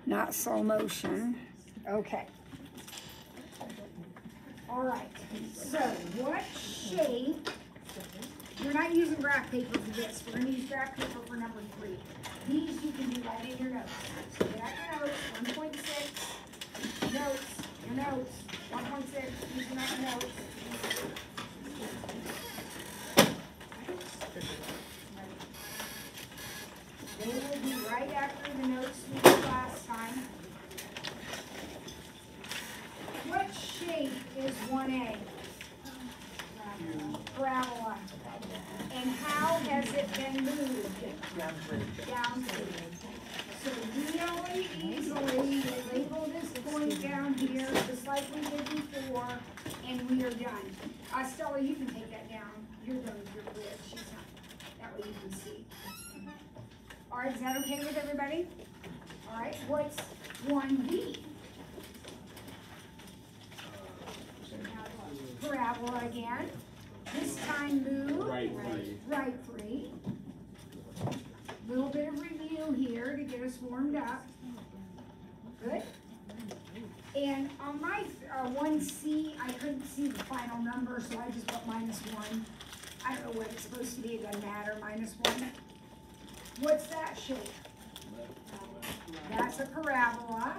Not slow motion. Okay. All right. So what shape? We're not using graph paper for this. We're going to use graph paper for number 3. These you can do right in your notes. So get out your notes. 1.6. Notes. Your notes. 1.6. Use them out your notes. They will be right after the notes we did last time. What shape is 1A? Parabola. And how has it been moved? Down 3. So really easily label this point down here, just like we did before, and we are done. Stella, you can take that down. You're done with your quiz. She's not. That way you can see. All right, is that okay with everybody? All right, what's 1B? Parabola again. This time move right 3. Little bit of review here to get us warmed up. Good. And on my 1C, I couldn't see the final number, so I just put -1. I don't know what it's supposed to be. It doesn't matter. -1. What's that shape? That's a parabola.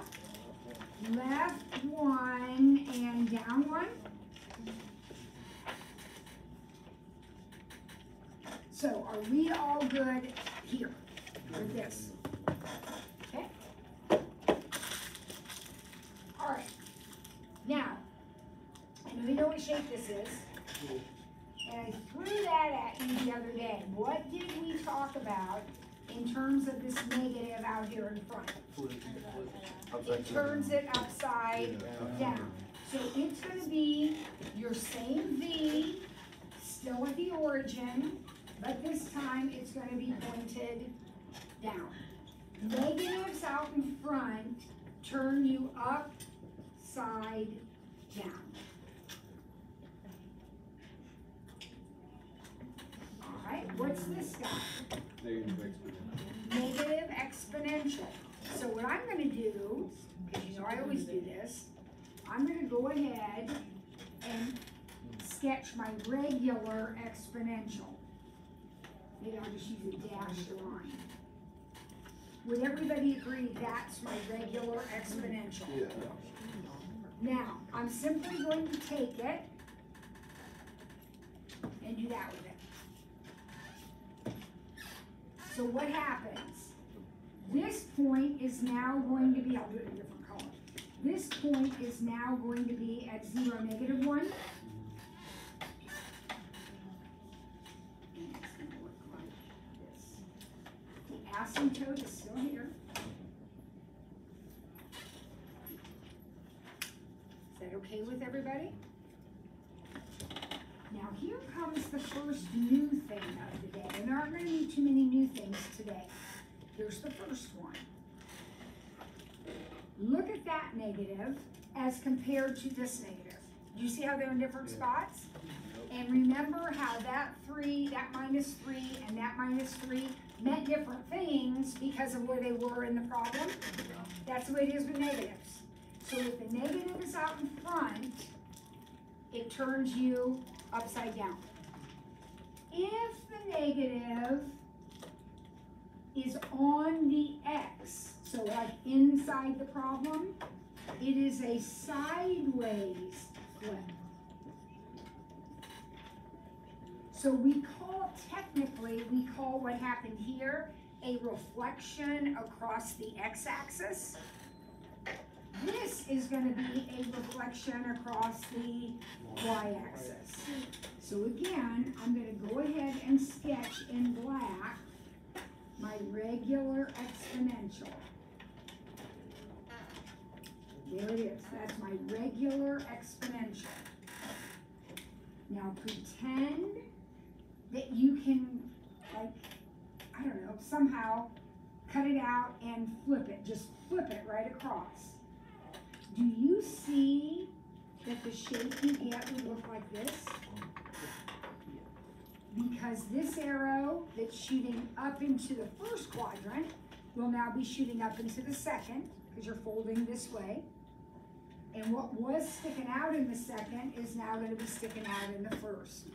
Left 1 and down 1. So are we all good here with this? Okay? All right. Now, I know you know what shape this is. And I threw that at you the other day. What did we talk about in terms of this negative out here in front? It turns it upside down. So it's going to be your same V, still at the origin, but this time it's going to be pointed down. Negatives out in front turn you upside down. All right, what's this guy? Negative exponential. So what I'm going to do, because you know I always do this, I'm going to go ahead and sketch my regular exponential. Maybe I'll just use a dashed line. Would everybody agree that's my regular exponential? Yeah. Now, I'm simply going to take it and do that with it. So what happens? This point is now going to be, I'll do it in a different color. This point is now going to be at 0, -1. And it's going to look like this. The asymptote is still here. Is that okay with everybody? Now here comes the first new thing of the day. And there aren't going to be too many new things today. Here's the first one. Look at that negative as compared to this negative. Do you see how they're in different spots? And remember how that 3, that -3, and that -3 meant different things because of where they were in the problem? That's the way it is with negatives. So if the negative is out in front, it turns you upside down. If the negative is on the X, so like inside the problem, it is a sideways flip. So we call what happened here a reflection across the X-axis. This is going to be a reflection across the Y-axis. So again, I'm going to go ahead and sketch in black my regular exponential. There it is. That's my regular exponential. Now pretend that you can, like, I don't know, somehow cut it out and flip it. Just flip it right across. Do you see that the shape you get would look like this? Because this arrow that's shooting up into the first quadrant will now be shooting up into the second, because you're folding this way. And what was sticking out in the second is now going to be sticking out in the first.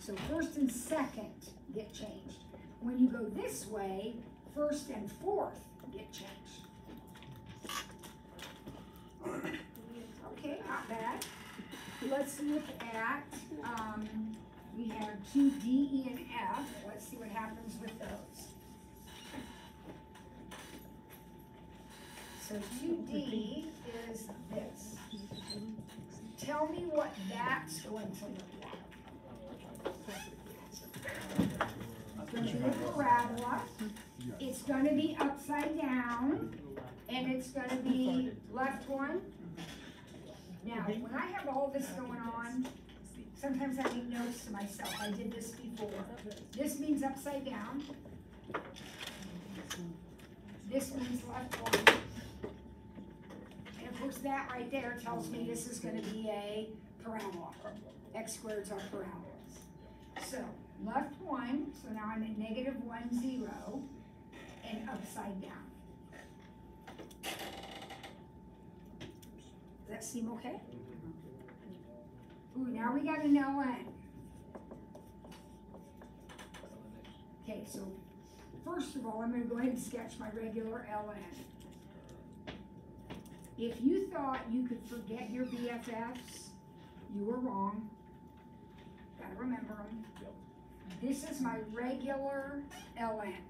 So first and second get changed. When you go this way, first and fourth get changed. Okay, not bad. Let's look at, we have 2, D, E, and F. Let's see what happens with those. So 2D is this. Tell me what that's going to look like. It's going to be a parabola. It's going to be upside down, and it's going to be left one. Now, when I have all this going on, sometimes I make notes to myself. I did this before. This means upside down. This means left one. And of course, that right there tells me this is going to be a parabola. X squareds are parabolas. So, left one, so now I'm at -1, 0, and upside down. Does that seem okay? Ooh, now we got an LN. Okay, so first of all, I'm going to go ahead and sketch my regular LN. If you thought you could forget your BFFs, you were wrong. Gotta remember them. This is my regular LN.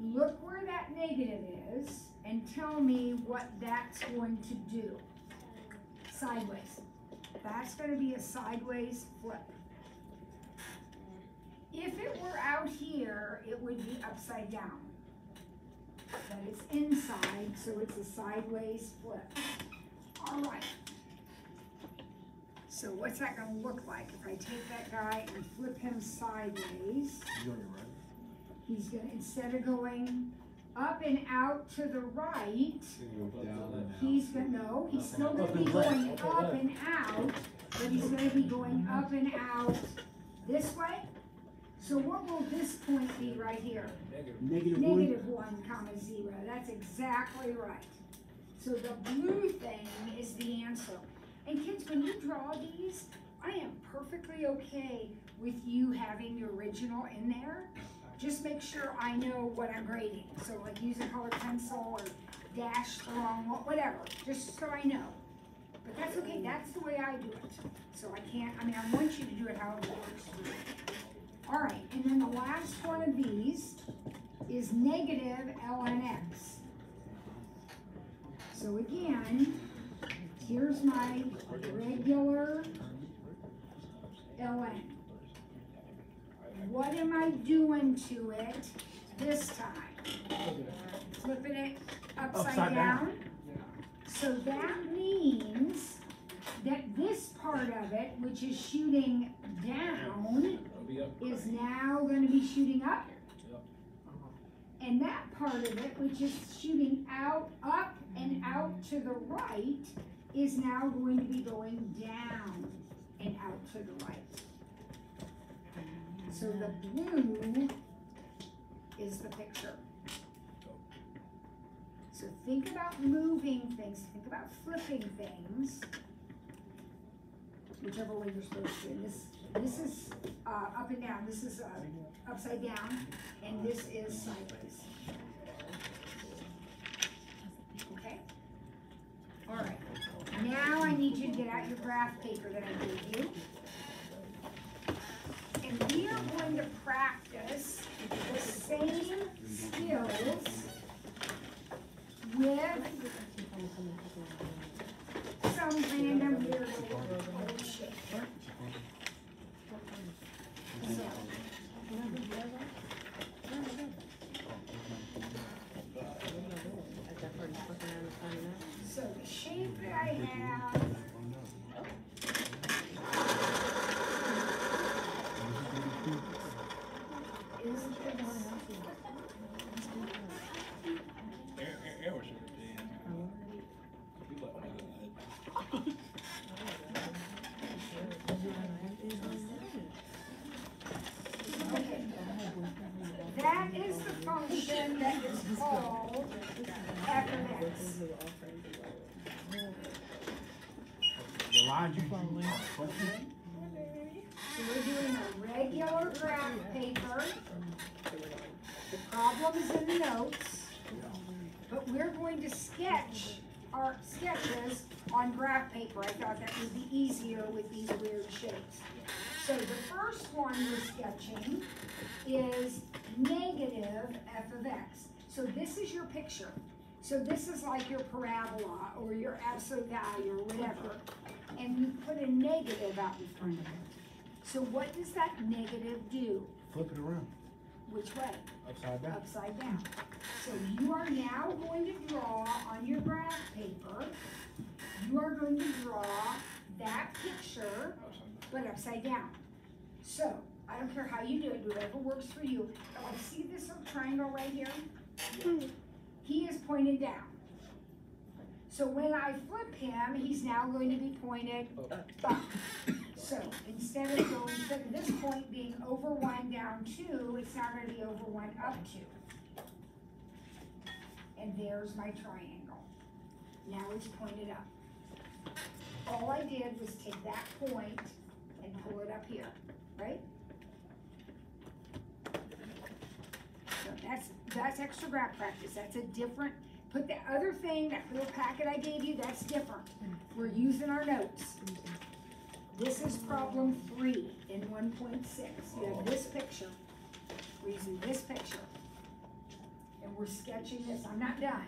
Look where that negative is and tell me what that's going to do. Sideways. That's going to be a sideways flip. If it were out here, it would be upside down. But it's inside, so it's a sideways flip. All right. So what's that going to look like if I take that guy and flip him sideways? He's going to, instead of going up and out to the right, he's going to, no, he's still going to be going up and out, but he's going to be going up and out this way. So what will this point be right here? -1, 0. That's exactly right. So the blue thing is the answer. And kids, when you draw these, I am perfectly okay with you having the original in there. Just make sure I know what I'm grading. So like use a colored pencil or dash the wrong one, whatever, just so I know. But that's okay, that's the way I do it. So I can't, I mean, I want you to do it however it works for you. All right, and then the last one of these is -LNX. So again, here's my regular LN. What am I doing to it this time? Flipping it upside down. So that means that this part of it, which is shooting down, is now going to be shooting up. And that part of it, which is shooting out, up, and out to the right, is now going to be going down and out to the right. So the blue is the picture. So think about moving things, think about flipping things, whichever way you're supposed to. This is up and down, this is upside down, and this is sideways. Okay? All right. Now I need you to get out your graph paper that I gave you. And we are going to practice the same skills with some random weird old shit. So the shape that I have is this. Okay. That is the function that this. The lines you following. So we're doing a regular graph paper. The problem is in the notes, but we're going to sketch our sketches on graph paper. I thought that would be easier with these weird shapes. So the first one we're sketching is negative f of x. So this is your picture. So this is like your parabola or your absolute value or whatever. And you put a negative out in front of it. So what does that negative do? Flip it around. Which way? Upside down. Upside down. So you are now going to draw on your graph paper, you are going to draw that picture, but upside down. So, I don't care how you do it, do whatever works for you. But I see this little triangle right here? He is pointed down. So when I flip him, he's now going to be pointed up. So instead of this point being over 1 down 2, it's now going to be over 1 up 2. And there's my triangle. Now it's pointed up. All I did was take that point and pull it up here, right? So that's extra graph practice. That's a different, put the other thing, that little packet I gave you, that's different. We're using our notes. This is problem 3 in 1.6. You have this picture. We're using this picture. And we're sketching this. I'm not done.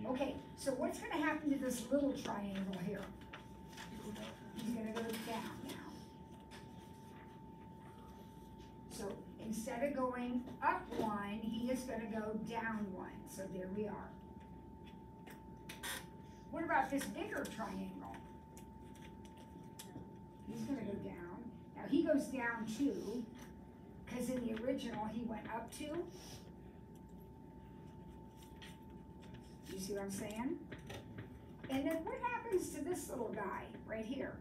Okay, so what's going to happen to this little triangle here? He's going to go down now. So instead of going up 1, he is going to go down 1. So there we are. What about this bigger triangle? He's going to go down. Now he goes down 2, because in the original he went up 2. You see what I'm saying? And then what happens to this little guy right here?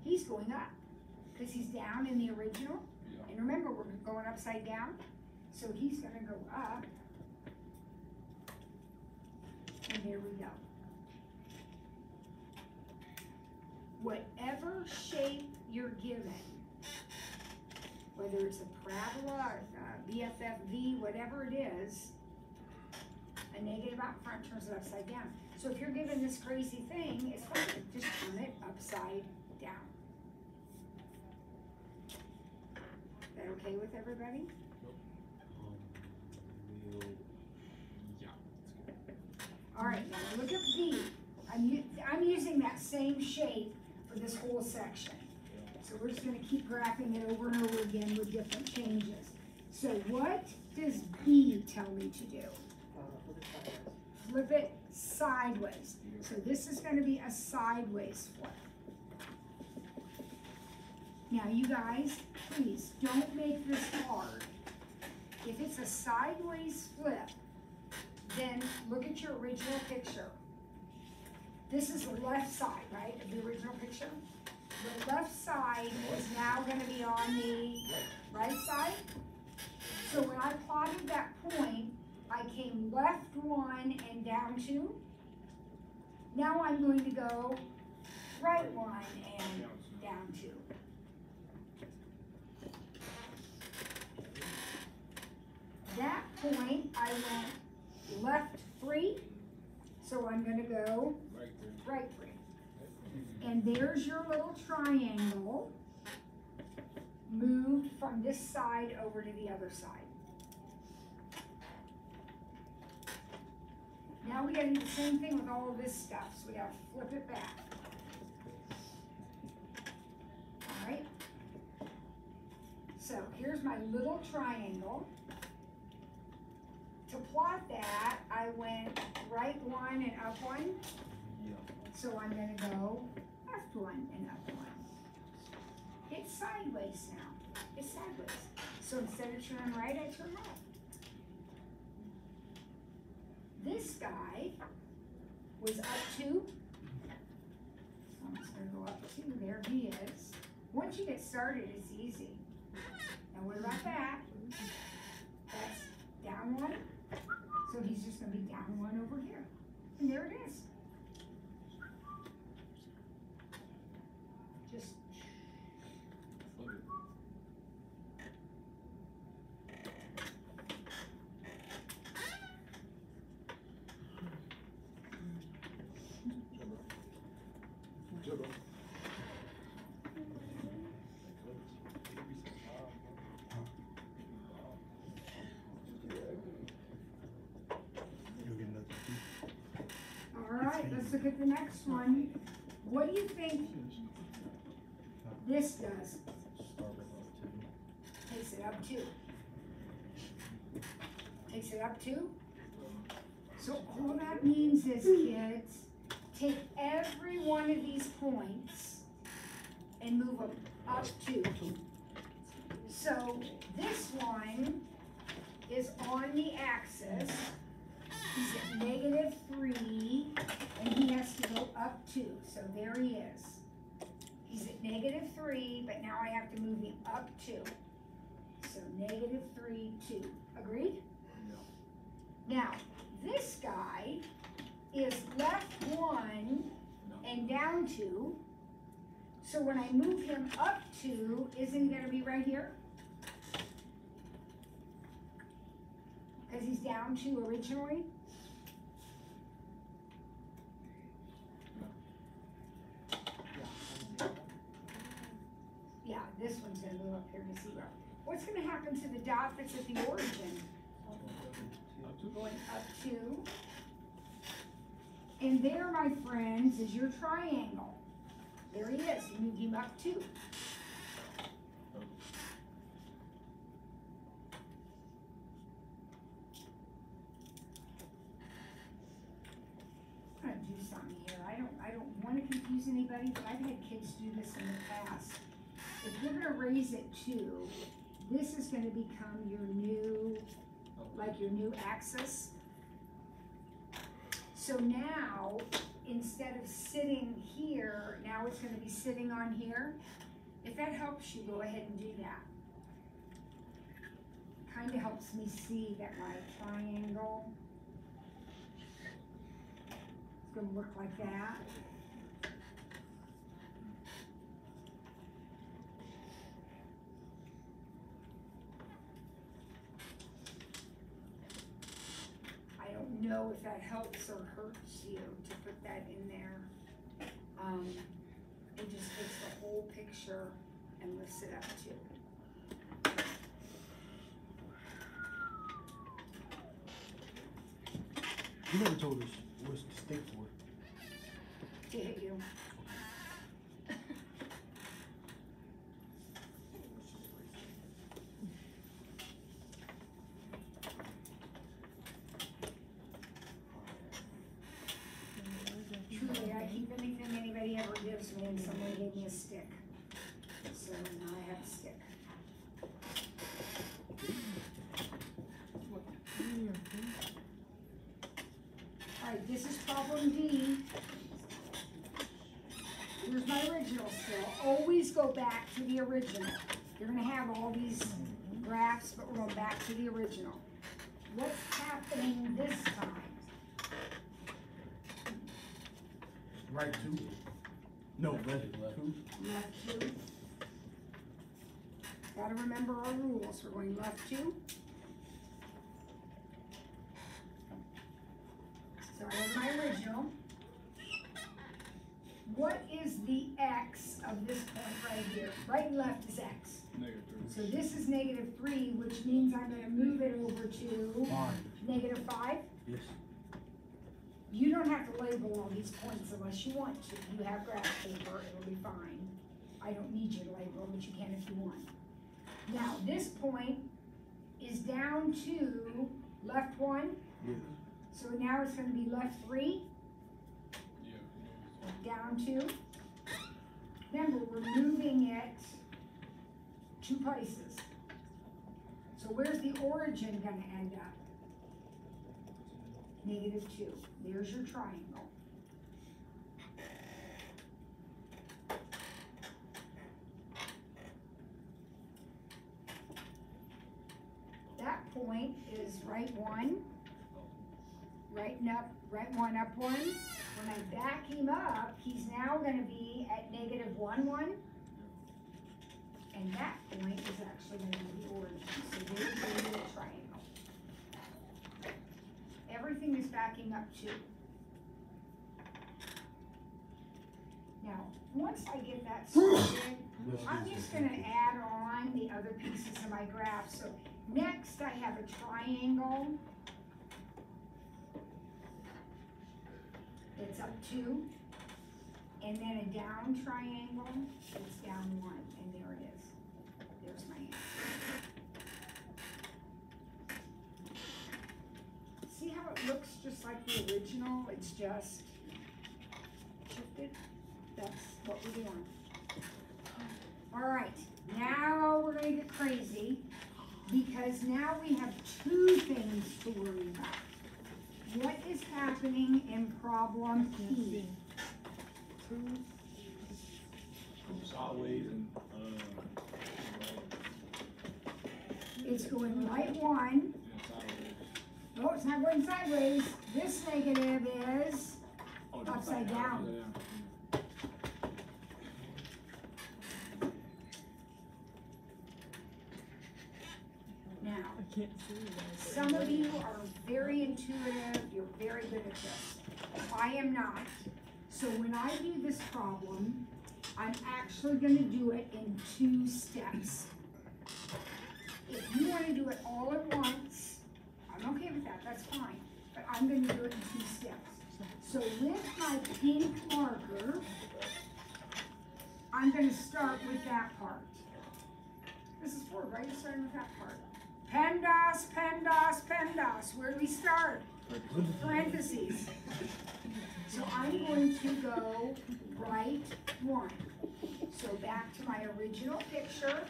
He's going up, because he's down in the original. And remember, we're going upside down. So he's going to go up. And there we go. Whatever shape you're given, whether it's a parabola, or BFFV, whatever it is, a negative out front turns it upside down. So if you're given this crazy thing, it's fine. Just turn it upside down. Is that okay with everybody? All right, now look at V. I'm using that same shape for this whole section. So we're just going to keep graphing it over and over again with different changes. So what does B tell me to do? Flip it sideways. So this is going to be a sideways flip. Now you guys, please don't make this hard. If it's a sideways flip, then look at your original picture. This is the left side, right, of the original picture? The left side is now going to be on the right side. So when I plotted that point, I came left 1 and down 2. Now I'm going to go right 1 and down 2. That point, I went left 3, so I'm going to go right 3. And there's your little triangle moved from this side over to the other side. Now we got to do the same thing with all of this stuff, so we got to flip it back. All right. So here's my little triangle. To plot that, I went right 1 and up 1. So I'm going to go left 1 and up 1. It's sideways now. It's sideways. So instead of turning right, I turn left. This guy was up 2. So I'm just going to go up 2. There he is. Once you get started, it's easy. Now what about that? That's down 1. So he's just gonna be down 1 over here. And there it is. Just You'll get another two. all right, let's look at the next one. What do you think this does? Takes it up 2. Takes it up 2. So all that means is, kids, take every one of these points and move them up 2. So this one is on the axis. He's at -3, and he has to go up 2. So there he is. He's at -3, but now I have to move him up 2. So -3, 2. Agreed? Now, this guy is left 1 and down 2. So when I move him up 2, isn't he going to be right here? Because he's down 2 originally. Yeah, this one's going to move up here to 0. What's going to happen to the dot that's at the origin? Going up 2. And there, my friends, is your triangle. There he is. You moved him up 2. I'm gonna do something here. I don't want to confuse anybody, but I've had kids do this in the past. If you're gonna raise it 2, this is gonna become your new, like your new axis. So now, instead of sitting here, now it's gonna be sitting on here. If that helps you, go ahead and do that. Kinda helps me see that my triangle is gonna look like that. I don't know if that helps or hurts you to put that in there. It just takes the whole picture and lifts it up too. You never told us what's the stick for. To hit you. Truly, I keep anything anybody ever gives me, and someone gave me a stick. So now I have a stick. Alright, this is problem D. Here's my original still. Always go back to the original. You're gonna have all these graphs, but we're going back to the original. What's happening this time? Right 2. No, left 2. Left 2. Gotta remember our rules. We're going left 2. So I have my original. What is the x of this point right here? Right and left is x. -3. So this is -3, which means I'm gonna move it over to -5. Yes. You don't have to label all these points unless you want to. You have graph paper, it'll be fine. I don't need you to label, but you can if you want. Now, this point is down to left 1. Yes. So now it's gonna be left 3, Yeah. down 2. Remember, we're moving it 2 places. So where's the origin gonna end up? -2. There's your triangle. That point is right 1. right one, up one. When I back him up, he's now gonna be at negative 1, 1. And that point is actually gonna be the origin. So there's a little triangle. Everything is backing up 2. Now, once I get that started, I'm just gonna add on the other pieces of my graph. So next I have a triangle. It's up 2. And then a down triangle, it's down 1. And there it is. There's my answer. See how it looks just like the original? It's just shifted. That's what we're doing. All right, now we're gonna get crazy because now we have 2 things to worry about. What is happening in problem P? Sideways and, It's going right 1. sideways. No, it's not going sideways. This negative is Oh, upside down. Now, I can't see you guys. some of you are very intuitive, you're very good at this. I am not. So when I do this problem, I'm actually gonna do it in 2 steps. If you wanna do it all at once, I'm okay with that, that's fine. But I'm gonna do it in 2 steps. So with my pink marker, I'm gonna start with that part. This is 4, right? You're starting with that part. PEMDAS, PEMDAS, PEMDAS. Where do we start? Parentheses. So I'm going to go right 1. So back to my original picture.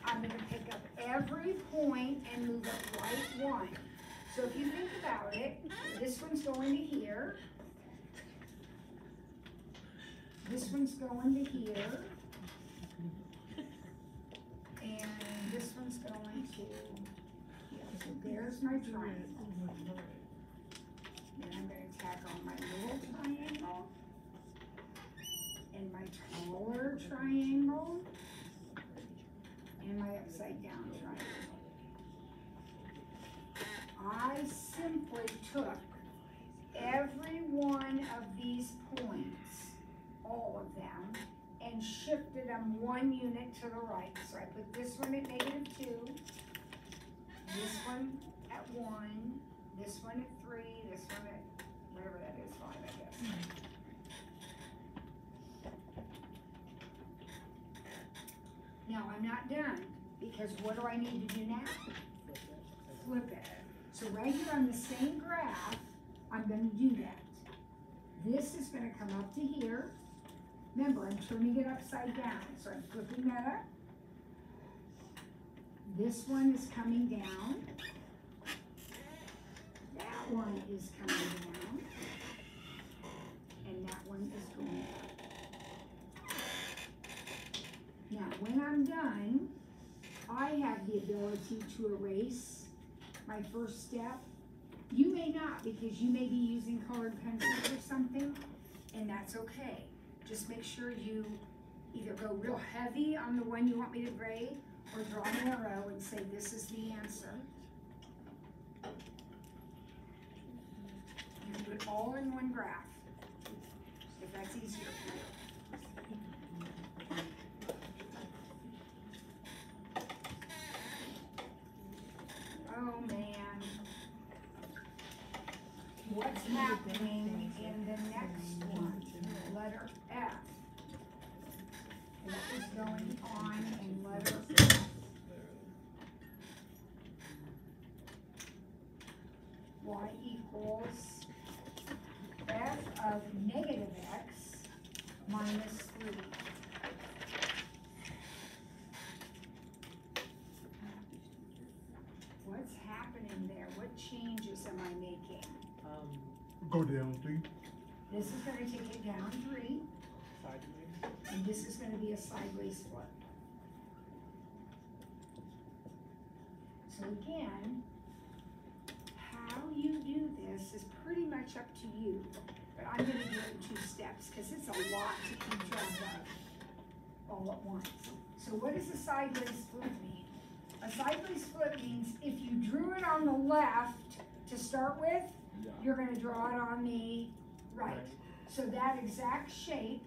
I'm going to pick up every point and move it right 1. So if you think about it, this one's going to here. This one's going to here. And this one's going to here. So there's my triangle. Then I'm going to tack on my little triangle and my taller triangle and my upside down triangle. I simply took every one of these points, all of them, and shifted them 1 unit to the right. So I put this one at -2, this one at 1, this one at 3, this one at whatever that is, 5, I guess. Now I'm not done, because what do I need to do now? Flip it. So right here on the same graph, I'm gonna do that. This is gonna come up to here. Remember, I'm turning it upside down, so I'm flipping that up. This one is coming down. That one is coming down. And that one is going up. Now, when I'm done, I have the ability to erase my first step. You may not, because you may be using colored pencils or something, and that's okay. Just make sure you either go real heavy on the one you want me to grade, or draw an arrow and say this is the answer. You can do it all in one graph, if that's easier for you. Oh man. What's happening in the next one? Letter F. What is going on in letter F? Y equals f of -x minus 3. What's happening there? What changes am I making? Go down 3. This is gonna take it down 3, Sideways. and this is gonna be a sideways flip. So again, how you do this is much up to you, but I'm gonna do it in 2 steps, because it's a lot to keep track of all at once. So what does a sideways flip mean? A sideways flip means if you drew it on the left to start with, Yeah. you're gonna draw it on the right. So that exact shape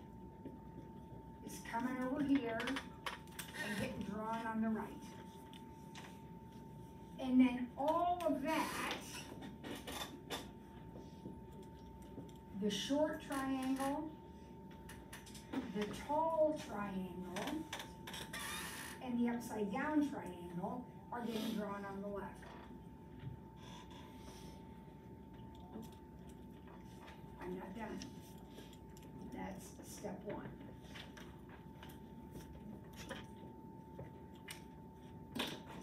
is coming over here and getting drawn on the right. And then all of that, the short triangle, the tall triangle, and the upside down triangle are getting drawn on the left. I'm not done. That's step 1.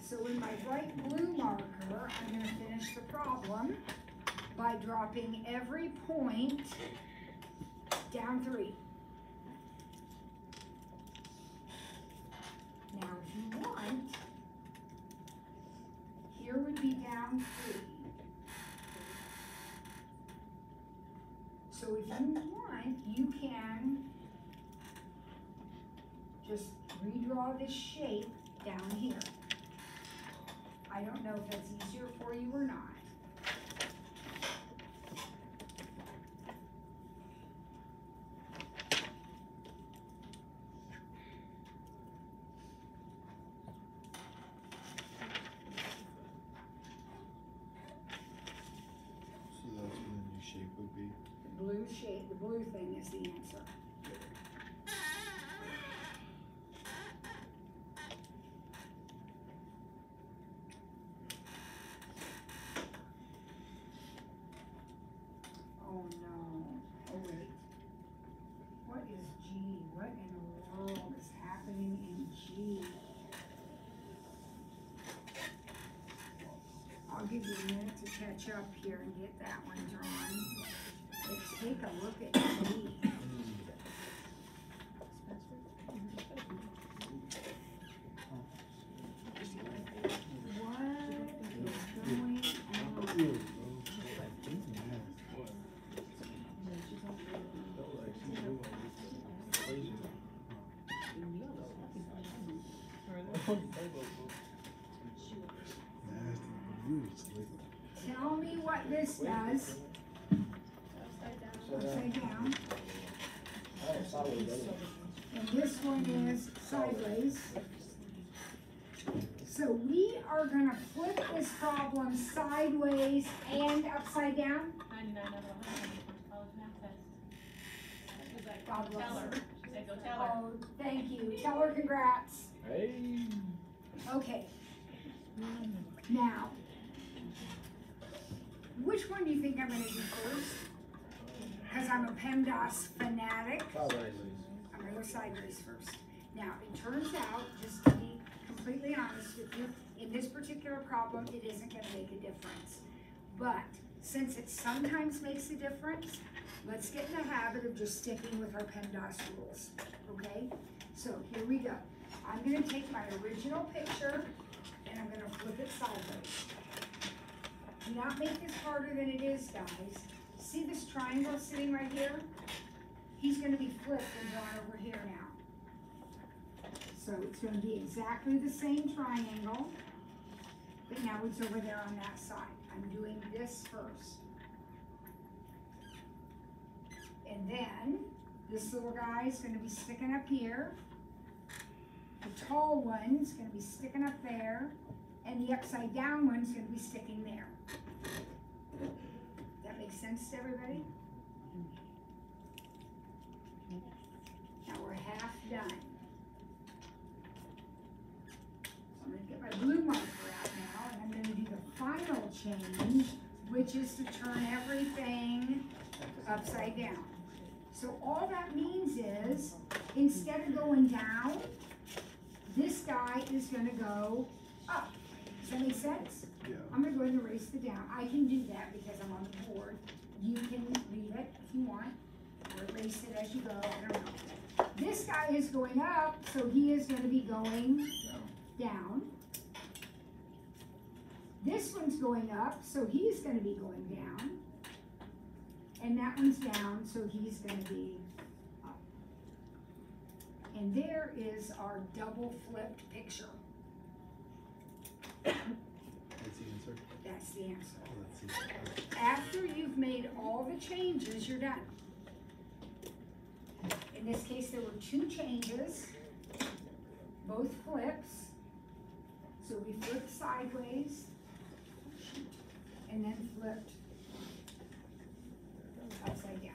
So in my bright blue marker, I'm gonna finish the problem by dropping every point down 3. Now, if you want, here would be down 3. So if you want, you can just redraw this shape down here. I don't know if that's easier for you or not. So that's what the new shape would be. The blue shape, the blue thing is the answer. Oh no, oh wait. What is G? What in the world is happening in G? I'll give you a minute to catch up here and get that one drawn. Let's take a look at G. What is going on? Tell me what this does. Upside down. And this one is sideways. So we are gonna flip this problem sideways and upside down. 99 out of 100 on the first college math test. She was like, God bless tell her. her. She said, go tell her. Oh, thank you. Tell her congrats. Hey. Okay. Now, which one do you think I'm gonna do first? Because I'm a PEMDAS fanatic. I'm gonna go sideways first. Now, it turns out, just to be completely honest with you, in this particular problem, it isn't gonna make a difference. But since it sometimes makes a difference, let's get in the habit of just sticking with our PEMDAS rules, okay? So here we go. I'm gonna take my original picture and I'm gonna flip it sideways. Do not make this harder than it is, guys. See this triangle sitting right here? He's gonna be flipped and drawn over here now. So it's gonna be exactly the same triangle, but now it's over there on that side. I'm doing this first. And then, this little guy is gonna be sticking up here. The tall one's gonna be sticking up there, and the upside down one's gonna be sticking there. That makes sense to everybody? Now we're half done. So I'm gonna get my blue marker out now, and I'm gonna do the final change, which is to turn everything upside down. So all that means is, instead of going down, this guy is gonna go up. Does that make sense? Yeah. I'm gonna go ahead and erase the down. I can do that because I'm on the board. You can leave it if you want, or erase it as you go, I don't know. This guy is going up, so he is gonna be going down. This one's going up, so he's gonna be going down. and that one's down, so he's gonna be up. And there is our double flipped picture. That's the answer. That's the answer. Oh, that's the answer. After you've made all the changes, you're done. In this case, there were 2 changes, both flips. So we flipped sideways, and then flipped upside down.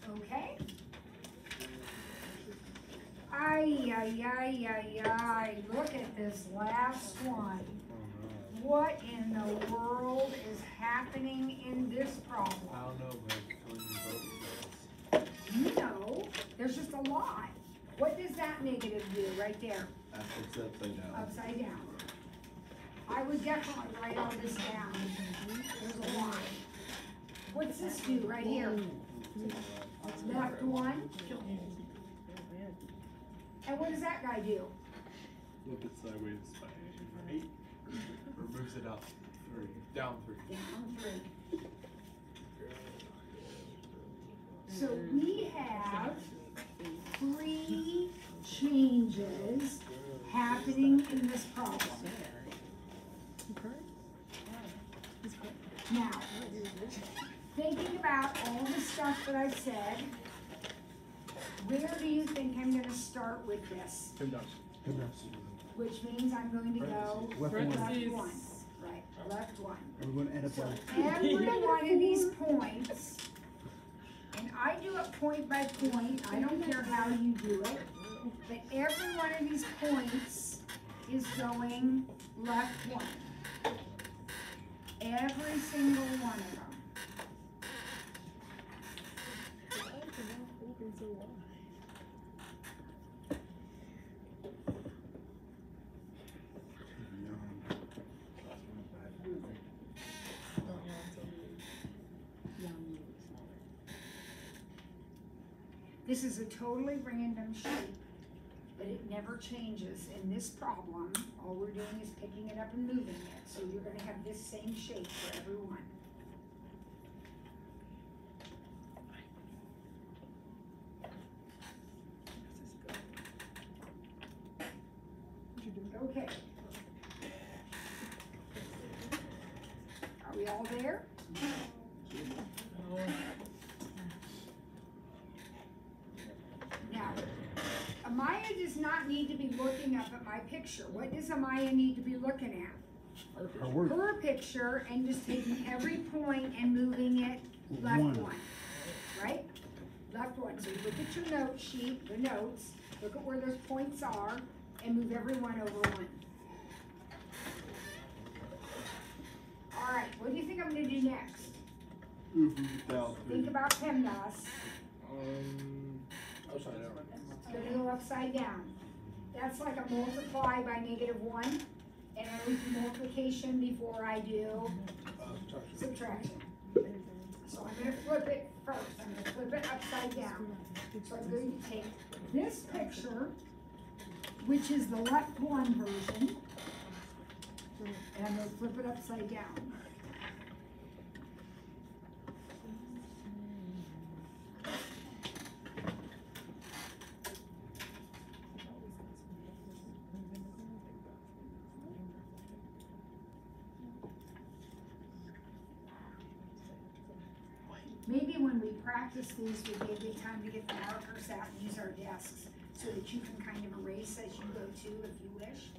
Okay? Ay, ay, ay, ay, ay, look at this last one. What in the world is happening in this problem? I don't know, but I feel like You know, there's just a lot. What does that negative do right there? it's upside down. Upside down. I would definitely write all this down. There's a lot. What's this do right here? Left one. And what does that guy do? Flip it sideways by 8, or moves it up 3, down 3. Down 3. So we have 3 changes happening in this problem. Now, thinking about all the stuff that I've said, where do you think I'm gonna start with this? Which means I'm going to go Left left one. one. Right, left one. We're going to end up So on. every one of these points, and I do it point by point, I don't care how you do it, but every one of these points is going left one. Every single one of them. This is a totally random shape, but it never changes. In this problem, all we're doing is picking it up and moving it. So you're gonna have this same shape for every one. Okay. Are we all there? Now, Amaya does not need to be looking up at my picture. What does Amaya need to be looking at? Her work. Her picture, and just taking every point and moving it left one, right? Left one. So you look at your note sheet, the notes, look at where those points are, and move every one over one. All right, what do you think I'm gonna do next? Down 3. Think about PEMDAS. Upside down. It's gonna go upside down. That's like a multiply by -1, and I always do multiplication before I do subtraction. So I'm gonna flip it first. I'm gonna flip it upside down. So I'm going to take this picture, which is the left one version, and I'm gonna flip it upside down. Maybe when we practice these, would be a good time to get the markers out and use our desks so that you can kind of erase as you go too, if you wish.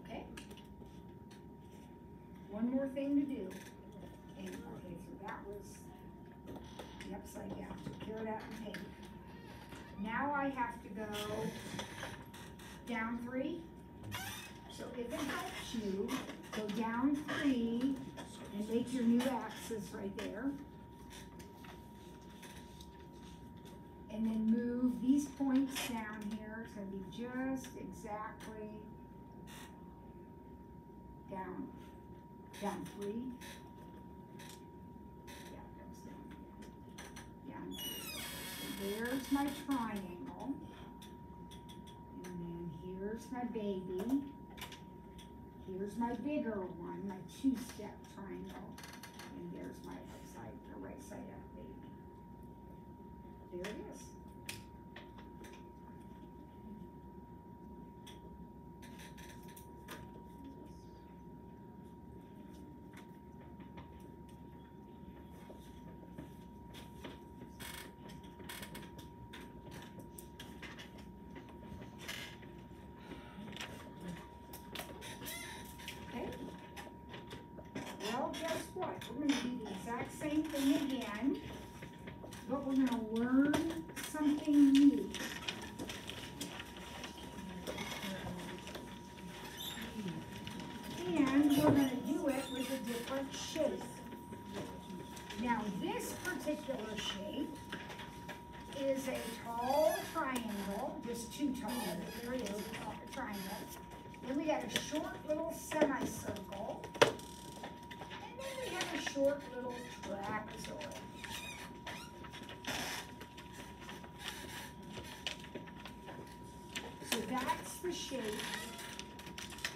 Okay? One more thing to do. And, okay, so that was the upside down. Took care of that in pink. Now I have to go down 3. So if it helps you, go down 3 and make your new axis right there. And then move these points down here. It's gonna be just exactly down 3. Yeah, it comes down. here's my triangle. And then here's my baby. Here's my bigger one, my two-step triangle. And there's my left side, or right side up baby. There it is. Okay. Well, guess what? We're gonna do the exact same thing again, but we're gonna learn something new. And we're gonna do it with a different shape. Now, this particular shape is a tall triangle, just too tall, but there it is, it's not a triangle. Then we got a short little semicircle, and then we have a short little trapezoid. So that's the shape.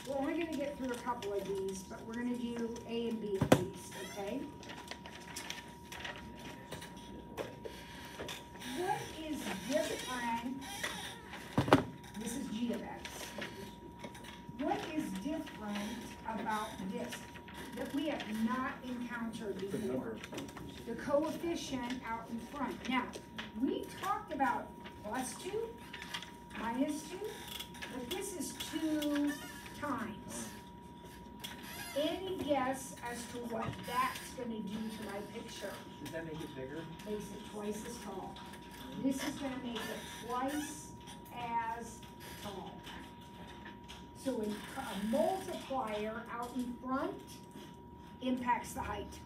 We're only gonna get through a couple of these, but we're gonna do A and B at least, okay? What is different? This is G of X. What is different about this that we have not encountered before? The coefficient out in front. Now, we talked about +2, -2, but this is 2 times. Any guess as to what that's gonna do to my picture? Does that make it bigger? Makes it twice as tall. This is gonna make it twice as tall. So a multiplier out in front impacts the height.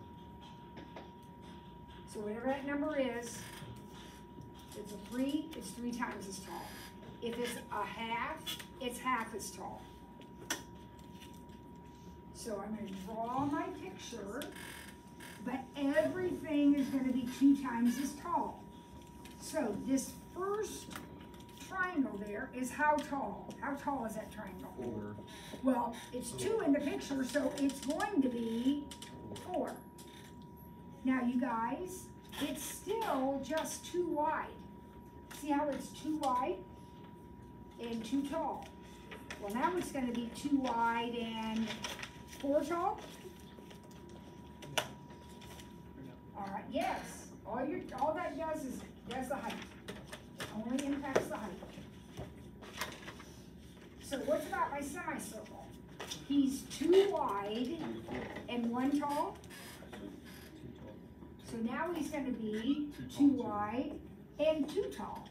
So whatever that number is, if it's a 3, it's 3 times as tall. If it's a half, it's half as tall. So I'm gonna draw my picture, but everything is gonna be 2 times as tall. So this first triangle there is how tall? How tall is that triangle? 4. Well, it's 2 in the picture, so it's going to be 4. Now, you guys, it's still just too wide. See how it's too wide and too tall? Well, now it's gonna be too wide and 4 tall? All right, yes. All that does is the height. Only impacts the height. So what's about my semicircle? He's 2 wide and 1 tall. So now he's gonna be 2 wide and 2 tall.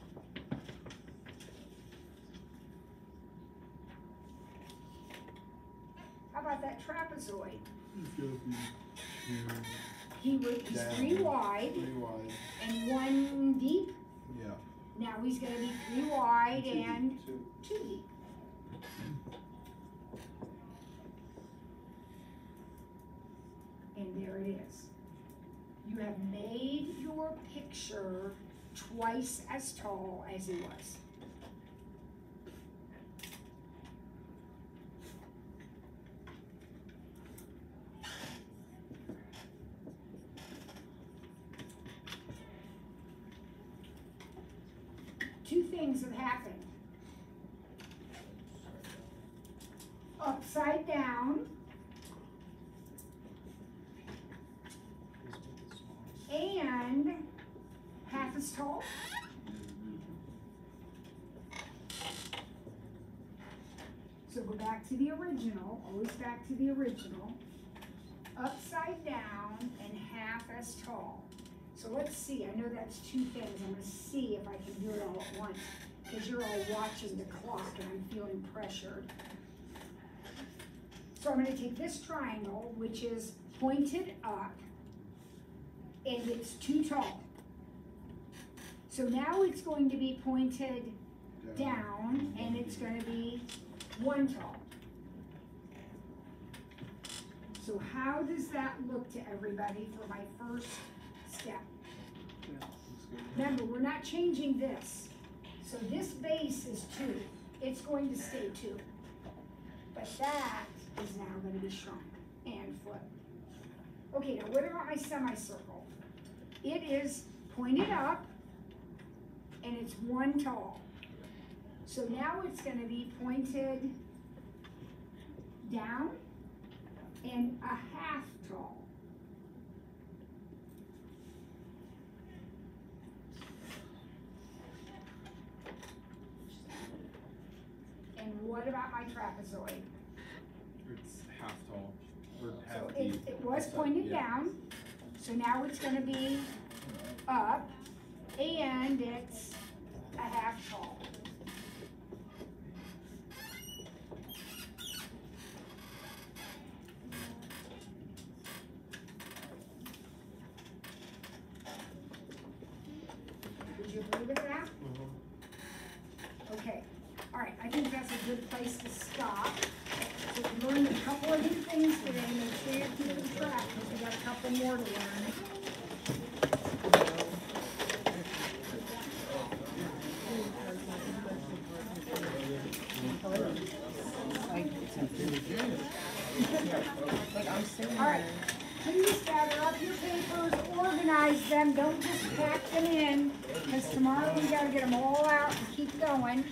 How about that trapezoid? It's gonna be 2 He's down, 3 wide 3 wide. and 1 deep. Yeah. Now he's gonna be 3 wide Two and deep, 2. 2 deep. And there it is. You have made your picture twice as tall as it was. Two things have happened. Upside down and half as tall. So go back to the original, always back to the original. Upside down and half as tall. So let's see, I know that's 2 things. I'm gonna see if I can do it all at once, because you're all watching the clock and I'm feeling pressured. So I'm gonna take this triangle, which is pointed up, and it's 2 tall. So now it's going to be pointed down, and it's gonna be 1 tall. So how does that look to everybody for my first step? Looks Remember, we're not changing this. So this base is 2. It's going to stay 2. But that is now going to be shrunk and flipped. Okay, now what about my semicircle? It is pointed up and it's 1 tall. So now it's going to be pointed down and a half tall. And what about my trapezoid? It's half tall, or So half it, deep. it was Outside, pointed yeah. down, so now it's gonna be up, and it's a half tall. Would you agree with that? Okay, all right, I think that's a good place to stop. So we learned a couple of new things today, make sure you're keeping track, because we got a couple more to learn. All right, please gather up your papers, organize them, don't just pack them in, because tomorrow we gotta get them all out and keep going.